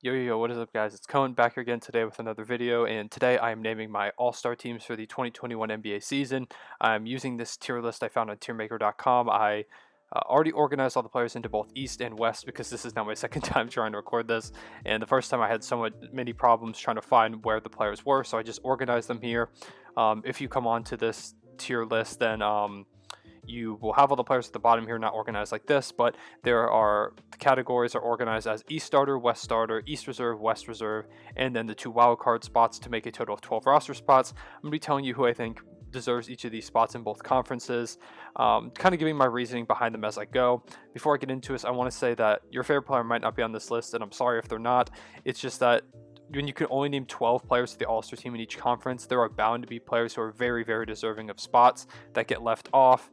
Yo, what is up, guys? It's Cohen back here again today with another video, and today I am naming my all-star teams for the 2021 NBA season. I'm using this tier list I found on tiermaker.com. I already organized all the players into both East and West because this is now my second time trying to record this, and the first time I had somewhat many problems trying to find where the players were, so I just organized them here. If you come onto this tier list, then you will have all the players at the bottom here not organized like this, but the categories are organized as East starter, West starter, East reserve, West reserve, and then the 2 wildcard spots to make a total of 12 roster spots. I'm going to be telling you who I think deserves each of these spots in both conferences, kind of giving my reasoning behind them as I go. Before I get into this, I want to say that your favorite player might not be on this list, and I'm sorry if they're not. It's just that when you can only name 12 players to the All-Star team in each conference, there are bound to be players who are very, very deserving of spots that get left off.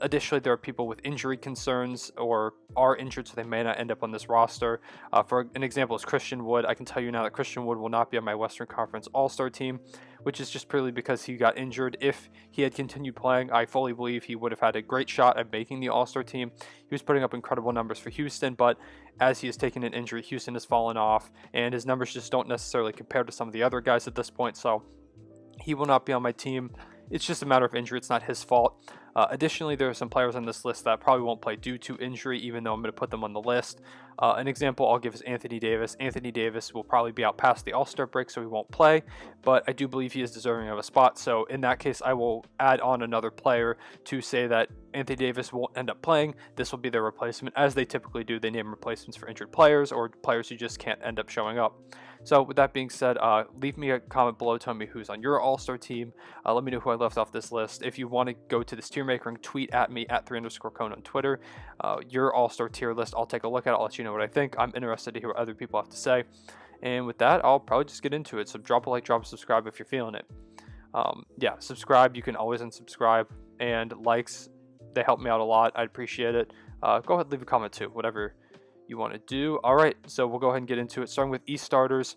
Additionally, there are people with injury concerns or are injured, so they may not end up on this roster. For an example is Christian Wood. I can tell you now that Christian Wood will not be on my Western Conference All-Star team, which is just purely because he got injured. If he had continued playing, I fully believe he would have had a great shot at making the All-Star team. He was putting up incredible numbers for Houston, but as he has taken an injury, Houston has fallen off, and his numbers just don't necessarily compare to some of the other guys at this point, so he will not be on my team. It's just a matter of injury. It's not his fault. Additionally, there are some players on this list that probably won't play due to injury, even though I'm going to put them on the list. An example I'll give is Anthony Davis. Anthony Davis will probably be out past the All-Star break, so he won't play, but I do believe he is deserving of a spot. So in that case, I will add on another player to say that Anthony Davis won't end up playing. This will be their replacement, as they typically do. They name replacements for injured players or players who just can't end up showing up. So with that being said, leave me a comment below telling me who's on your All-Star team. Let me know who I left off this list. If you want to go to this tier maker and tweet at me at 3_Cone on Twitter, your All-Star tier list, I'll take a look at it. I'll let you know what I think. I'm interested to hear what other people have to say. And with that, I'll probably just get into it. So drop a like, drop a subscribe if you're feeling it. Yeah, subscribe. You can always unsubscribe. And likes, they help me out a lot. I'd appreciate it. Go ahead and leave a comment too, whatever you want to do. All right, so we'll go ahead and get into it, starting with East starters.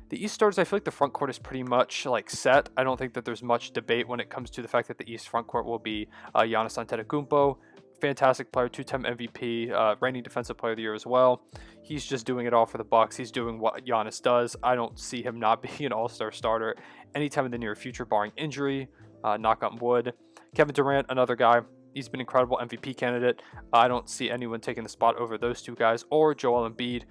The East starters, I feel like the front court is pretty much like set. I don't think that there's much debate when it comes to the fact that the East front court will be Giannis Antetokounmpo. Fantastic player, 2-time MVP, reigning Defensive Player of the Year as well. He's just doing it all for the Bucks. He's doing what Giannis does. I don't see him not being an All-Star starter anytime in the near future, barring injury. Knock on wood. Kevin Durant, another guy. He's been incredible MVP candidate. I don't see anyone taking the spot over those two guys or Joel Embiid.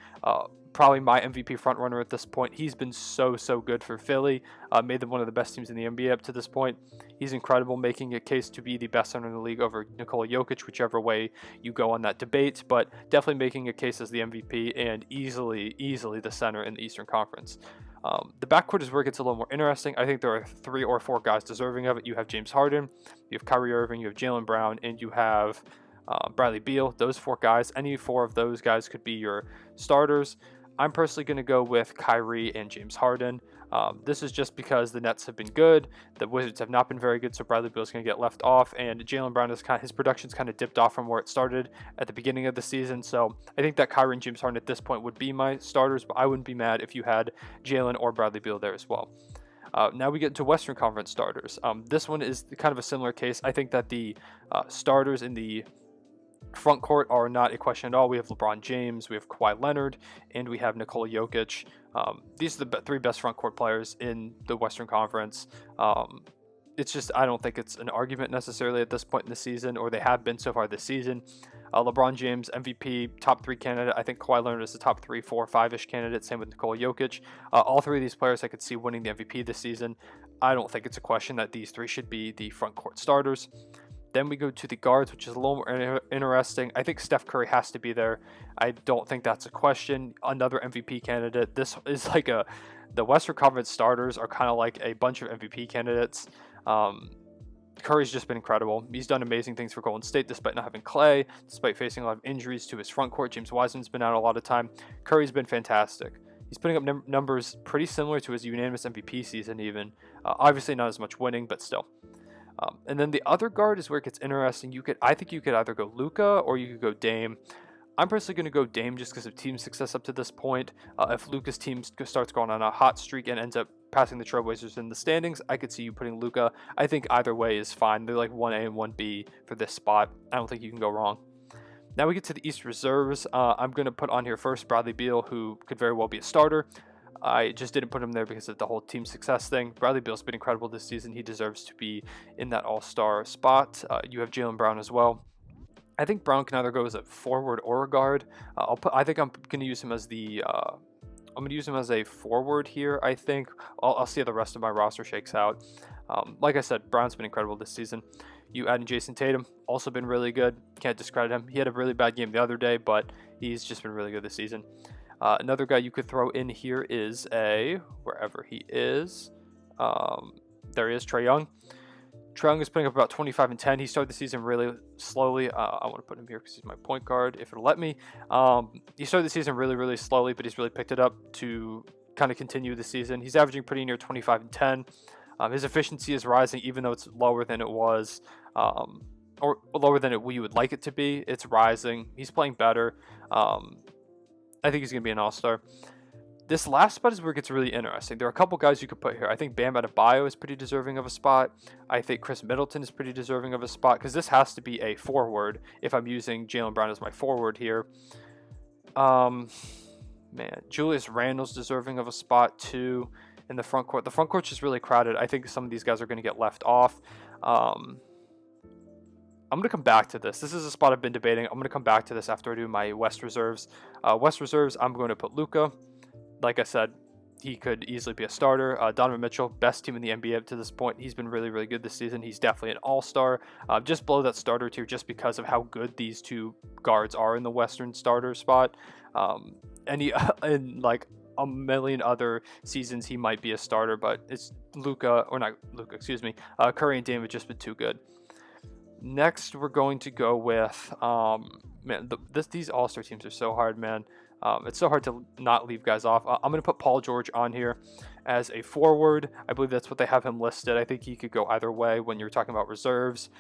Probably my MVP frontrunner at this point. He's been so good for Philly. Made them one of the best teams in the NBA up to this point. He's incredible, making a case to be the best center in the league over Nikola Jokic, whichever way you go on that debate, but definitely making a case as the MVP and easily the center in the Eastern Conference. The backcourt is where it gets a little more interesting. I think there are 3 or 4 guys deserving of it. You have James Harden, you have Kyrie Irving, you have Jaylen Brown, and you have Bradley Beal. Those 4 guys, any 4 of those guys could be your starters. I'm personally going to go with Kyrie and James Harden. This is just because the Nets have been good, the Wizards have not been very good, so Bradley Beal is going to get left off, and Jaylen Brown is his production's kind of dipped off from where it started at the beginning of the season. So I think that Kyrie and James Harden at this point would be my starters, but I wouldn't be mad if you had Jaylen or Bradley Beal there as well. Now we get into Western Conference starters. This one is kind of a similar case. I think that the starters in the front court are not a question at all. We have LeBron James, we have Kawhi Leonard, and we have Nikola Jokic. These are the 3 best front court players in the Western Conference. It's just, I don't think it's an argument necessarily at this point in the season, or they have been so far this season. LeBron James, MVP, top 3 candidate. I think Kawhi Leonard is the top 3, 4, 5-ish candidate. Same with Nikola Jokic. All 3 of these players I could see winning the MVP this season. I don't think it's a question that these 3 should be the front court starters. Then we go to the guards, which is a little more interesting. I think Steph Curry has to be there. I don't think that's a question. Another MVP candidate. This is like the Western Conference starters are kind of like a bunch of MVP candidates. Curry's just been incredible. He's done amazing things for Golden State despite not having Clay, despite facing a lot of injuries to his front court. James Wiseman's been out a lot of time. Curry's been fantastic. He's putting up numbers pretty similar to his unanimous MVP season even. Obviously not as much winning, but still. And then the other guard is where it gets interesting. I think you could either go Luka or you could go Dame. I'm personally going to go Dame just because of team success up to this point. If Luka's team starts going on a hot streak and ends up passing the Trailblazers in the standings, I could see you putting Luka. I think either way is fine. They're like 1A and 1B for this spot. I don't think you can go wrong. Now we get to the East reserves. I'm going to put on here first Bradley Beal, who could very well be a starter. I just didn't put him there because of the whole team success thing. Bradley Beal's been incredible this season. He deserves to be in that all-star spot. You have Jaylen Brown as well. I think Brown can either go as a forward or a guard. I think I'm going to use him as the. I'm going to use him as a forward here. I think I'll see how the rest of my roster shakes out. Like I said, Brown's been incredible this season. You add in Jason Tatum, also been really good. Can't discredit him. He had a really bad game the other day, but he's just been really good this season. Another guy you could throw in here is wherever he is. There he is, Trae Young. Trae Young is putting up about 25 and 10. He started the season really slowly. I want to put him here because he's my point guard, if it'll let me. He started the season really, really slowly, but he's really picked it up to kind of continue the season. He's averaging pretty near 25 and 10. His efficiency is rising, even though it's lower than it was, or lower than we would like it to be. It's rising. He's playing better. I think he's going to be an all-star. This last spot is where it gets really interesting. There are a couple guys you could put here. I think Bam Adebayo is pretty deserving of a spot. I think Chris Middleton is pretty deserving of a spot because this has to be a forward if I'm using Jaylen Brown as my forward here. Man, Julius Randle's deserving of a spot too in the front court. The front court's just really crowded. I think some of these guys are going to get left off. I'm going to come back to this. This is a spot I've been debating. I'm going to come back to this after I do my West reserves. West reserves, I'm going to put Luka. Like I said, he could easily be a starter. Donovan Mitchell, best team in the NBA up to this point. He's been really, really good this season. He's definitely an all-star. Just below that starter tier just because of how good these two guards are in the Western starter spot. And like a million other seasons, he might be a starter, but it's Curry and Dame have just been too good. Next, we're going to go with, these all-star teams are so hard, man. It's so hard to not leave guys off. I'm going to put Paul George on here as a forward. I believe that's what they have him listed. I think he could go either way when you're talking about reserves.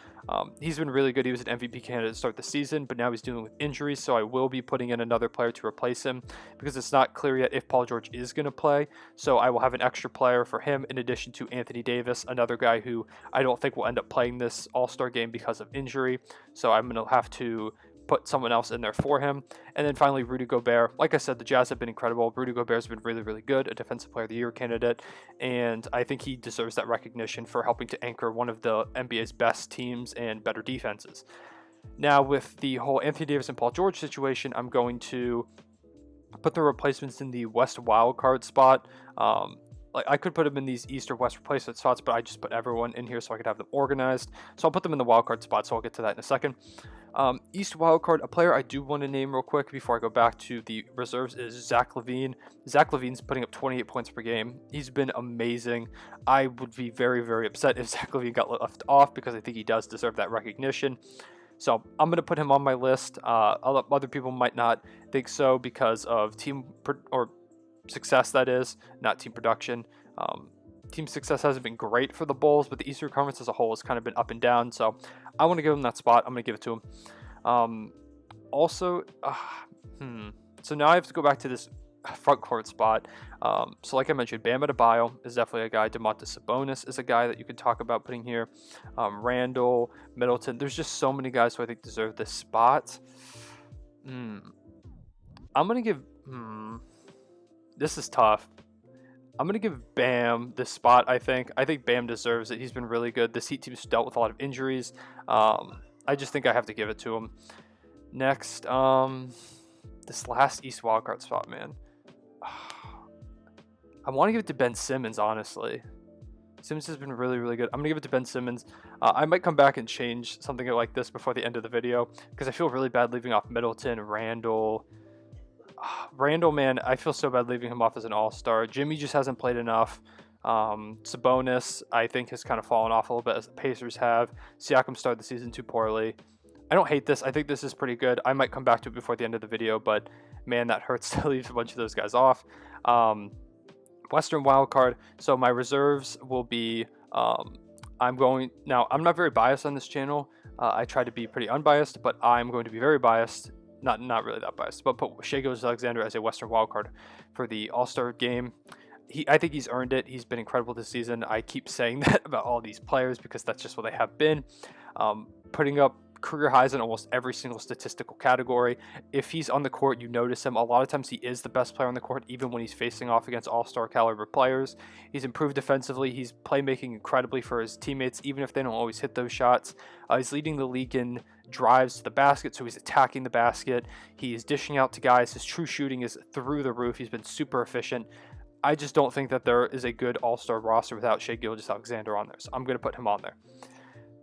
He's been really good. He was an MVP candidate to start the season, but now he's dealing with injuries, so I will be putting in another player to replace him because it's not clear yet if Paul George is going to play. So I will have an extra player for him in addition to Anthony Davis, another guy who I don't think will end up playing this All-Star game because of injury. So I'm going to have to put someone else in there for him. And then finally, Rudy Gobert. Like I said, the Jazz have been incredible. Rudy Gobert has been really, really good, a Defensive Player of the Year candidate, and I think he deserves that recognition for helping to anchor one of the NBA's best teams and better defenses. Now, with the whole Anthony Davis and Paul George situation, I'm going to put the replacements in the West wildcard spot. Like I could put them in these East or West replacement spots, but I just put everyone in here so I could have them organized. So I'll put them in the wildcard spot, so I'll get to that in a second. East wildcard, a player I do want to name real quick before I go back to the reserves is Zach LaVine. Zach LaVine's putting up 28 points per game. He's been amazing. I would be very, very upset if Zach LaVine got left off because I think he does deserve that recognition. So I'm going to put him on my list. Other people might not think so because of team or success, that is, not team production. Team success hasn't been great for the Bulls, but the Eastern Conference as a whole has kind of been up and down. So I want to give him that spot. I'm going to give it to him. So now I have to go back to this front court spot. So like I mentioned, Bam Adebayo is definitely a guy. Domantas Sabonis is a guy that you could talk about putting here. Randle, Middleton. There's just so many guys who I think deserve this spot. I'm going to give... This is tough. I'm going to give Bam this spot, I think. I think Bam deserves it. He's been really good. This Heat team's dealt with a lot of injuries. I just think I have to give it to him. Next, this last East wildcard spot, man. I want to give it to Ben Simmons, honestly. Simmons has been really, really good. I'm going to give it to Ben Simmons. I might come back and change something like this before the end of the video because I feel really bad leaving off Middleton, Randle, man, I feel so bad leaving him off as an all-star. Jimmy just hasn't played enough. Sabonis, I think, has kind of fallen off a little bit as the Pacers have. Siakam started the season too poorly. I don't hate this. I think this is pretty good. I might come back to it before the end of the video, but man, that hurts to leave a bunch of those guys off. Western wildcard. So my reserves will be, I'm not very biased on this channel. I try to be pretty unbiased, but I'm going to be very biased. Not really that biased, but put Shai Gilgeous-Alexander as a Western wildcard for the All-Star game. I think he's earned it. He's been incredible this season. I keep saying that about all these players because that's just what they have been. Putting up career highs in almost every single statistical category. If he's on the court, you notice him. A lot of times he is the best player on the court, even when he's facing off against all-star caliber players. He's improved defensively. He's playmaking incredibly for his teammates, even if they don't always hit those shots. He's leading the league in drives to the basket, so he's attacking the basket. He's dishing out to guys. His true shooting is through the roof. He's been super efficient. I just don't think that there is a good all-star roster without Shai Gilgeous-Alexander on there, so I'm going to put him on there.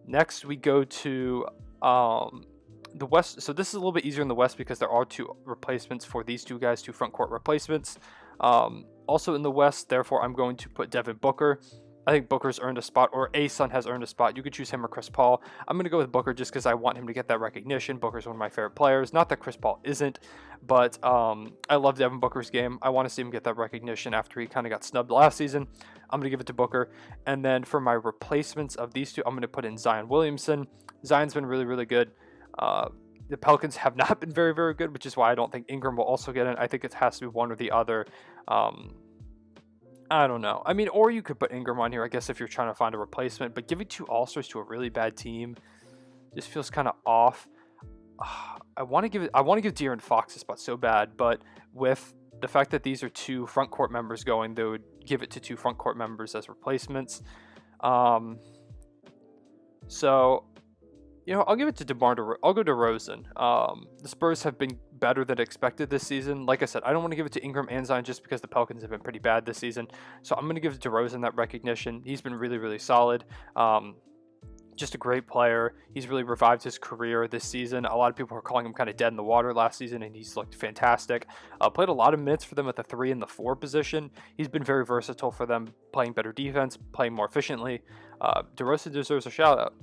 Next, we go to the West. So this is a little bit easier in the West because there are 2 replacements for these 2 guys, 2 front court replacements. Also in the West, therefore, I'm going to put Devin Booker. I think Booker's earned a spot, or a Sun has earned a spot. You could choose him or Chris Paul. I'm going to go with Booker just because I want him to get that recognition. Booker's one of my favorite players. Not that Chris Paul isn't, but I love Devin Booker's game. I want to see him get that recognition after he kind of got snubbed last season. I'm going to give it to Booker. And then for my replacements of these 2, I'm going to put in Zion Williamson. Zion's been really, really good. The Pelicans have not been very, very good, which is why I don't think Ingram will also get in. I think it has to be one or the other. I don't know. I mean, or you could put Ingram on here, I guess, if you're trying to find a replacement. But giving 2 All-Stars to a really bad team just feels kind of off. I want to give De'Aaron Fox a spot so bad, but with the fact that these are 2 front court members going, they would give it to 2 front court members as replacements. So, I'll give it to I'll go to DeRozan. The Spurs have been better than expected this season. Like I said, I don't want to give it to Ingram and Zion just because the Pelicans have been pretty bad this season. So I'm going to give DeRozan that recognition. He's been really, really solid. Just a great player. He's really revived his career this season. A lot of people were calling him kind of dead in the water last season, and he's looked fantastic. Played a lot of minutes for them at the 3 and the 4 position. He's been very versatile for them, playing better defense, playing more efficiently. DeRozan deserves a shout out.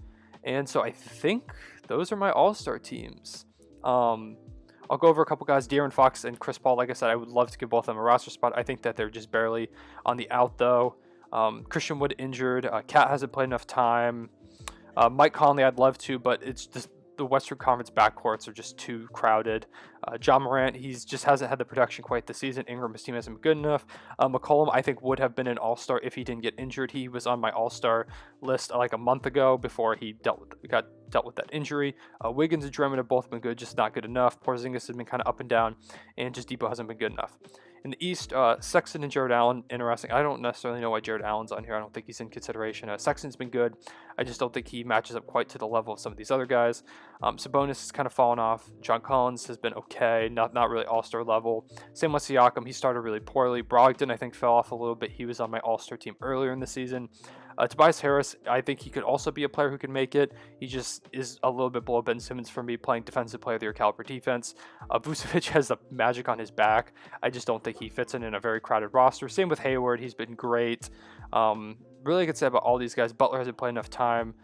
And so I think those are my all-star teams. I'll go over a couple guys. De'Aaron Fox and Chris Paul, like I said, I would love to give both of them a roster spot. I think that they're just barely on the out, though. Christian Wood injured. Cat hasn't played enough time. Mike Conley, I'd love to, but it's just the Western Conference backcourts are just too crowded. John Morant, he's just hasn't had the production quite this season. Ingram, his team hasn't been good enough. McCollum, I think, would have been an all-star if he didn't get injured. He was on my all-star list like a month ago before he got dealt with that injury. Wiggins and Drummond have both been good, just not good enough. Porzingis has been kind of up and down, and just Depot hasn't been good enough. In the East, Sexton and Jared Allen, interesting. I don't necessarily know why Jared Allen's on here. I don't think he's in consideration. Sexton's been good. I just don't think he matches up quite to the level of some of these other guys. Sabonis has kind of fallen off. John Collins has been okay, not really all-star level. Same with Siakam. He started really poorly. Brogdon, I think, fell off a little bit. He was on my all-star team earlier in the season. Tobias Harris, I think he could also be a player who can make it. He just is a little bit below Ben Simmons for me, playing defensive player of the year caliber defense. Vucevic has the magic on his back. I just don't think he fits in a very crowded roster. Same with Hayward. He's been great. Really, I could say about all these guys. Butler hasn't played enough time.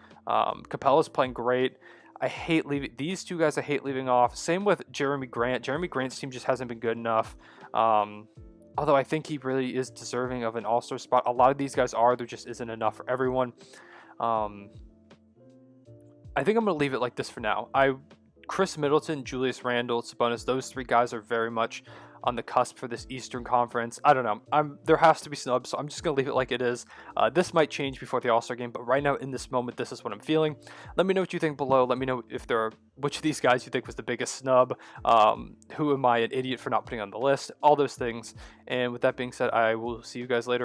Capella's playing great. I hate leaving these 2 guys. I hate leaving off. Same with Jeremy Grant. Jeremy Grant's team just hasn't been good enough. Although I think he really is deserving of an all-star spot. A lot of these guys are. There just isn't enough for everyone. I think I'm going to leave it like this for now. Chris Middleton, Julius Randle, Sabonis, those 3 guys are very much on the cusp for this Eastern Conference. I don't know. There has to be snubs, so I'm just going to leave it like it is. This might change before the All-Star game, but right now in this moment, this is what I'm feeling. Let me know what you think below. Let me know if which of these guys you think was the biggest snub. Who am I, an idiot for not putting on the list? All those things. And with that being said, I will see you guys later.